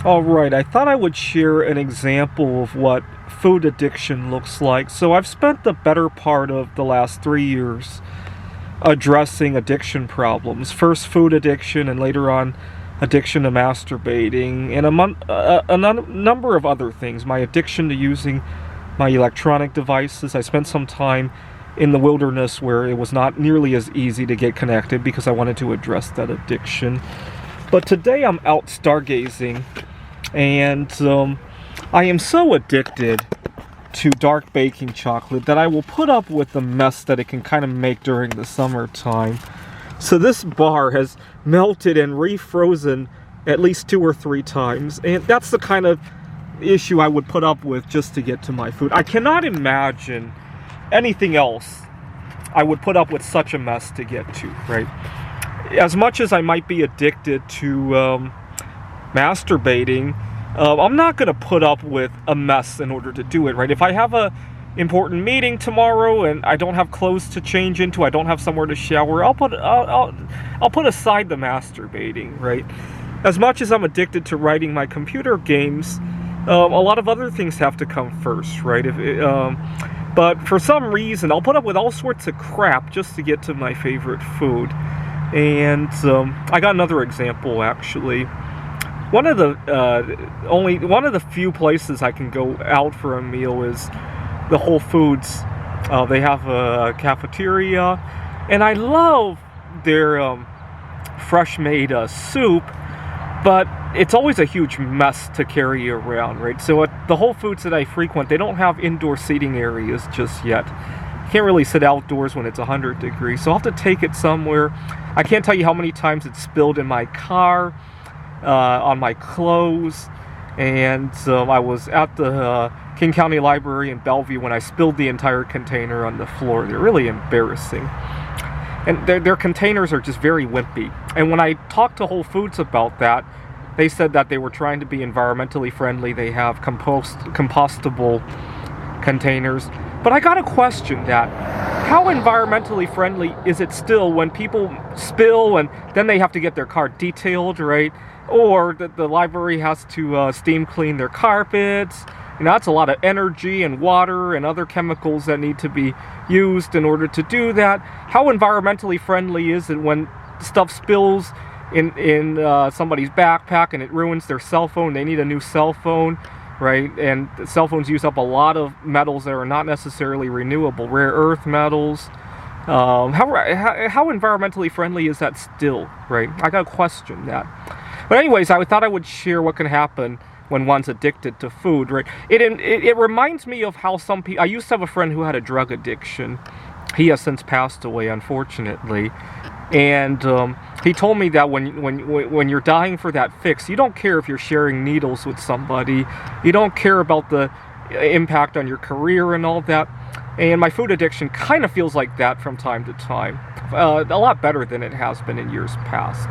Alright, I thought I would share an example of what food addiction looks like. So I've spent the better part of the last 3 years addressing addiction problems. First food addiction, and later on addiction to masturbating, and a number of other things. My addiction to using my electronic devices. I spent some time in the wilderness where it was not nearly as easy to get connected because I wanted to address that addiction. But today I'm out stargazing, and I am so addicted to dark baking chocolate that I will put up with the mess that it can kind of make during the summertime. So this bar has melted and refrozen at least 2 or 3 times, and that's the kind of issue I would put up with just to get to my food. I cannot imagine anything else I would put up with such a mess to get to, right? As much as I might be addicted to masturbating, I'm not going to put up with a mess in order to do it, right? If I have a important meeting tomorrow and I don't have clothes to change into, I don't have somewhere to shower, I'll put aside the masturbating, right? As much as I'm addicted to writing my computer games, a lot of other things have to come first, right? But for some reason, I'll put up with all sorts of crap just to get to my favorite food. And I got another example, actually. One of the few places I can go out for a meal is the Whole Foods. They have a cafeteria, and I love their fresh-made soup, but it's always a huge mess to carry around, right? So at the Whole Foods that I frequent, they don't have indoor seating areas just yet. Can't really sit outdoors when it's 100 degrees, so I'll have to take it somewhere. I can't tell you how many times it's spilled in my car, on my clothes, and I was at the King County Library in Bellevue when I spilled the entire container on the floor. They're really embarrassing. And their containers are just very wimpy. And when I talked to Whole Foods about that, they said that they were trying to be environmentally friendly. They have compostable containers. But I gotta question that. How environmentally friendly is it still when people spill and then they have to get their car detailed, right? Or the library has to steam clean their carpets. You know, that's a lot of energy and water and other chemicals that need to be used in order to do that. How environmentally friendly is it when stuff spills in somebody's backpack and it ruins their cell phone? They need a new cell phone, right? And cell phones use up a lot of metals that are not necessarily renewable, rare earth metals. How environmentally friendly is that still, right? I gotta question that. But anyways, I thought I would share what can happen when one's addicted to food, right? It reminds me of how some people... I used to have a friend who had a drug addiction. He has since passed away, unfortunately. And he told me that when you're dying for that fix, you don't care if you're sharing needles with somebody. You don't care about the impact on your career and all that. And my food addiction kind of feels like that from time to time. A lot better than it has been in years past.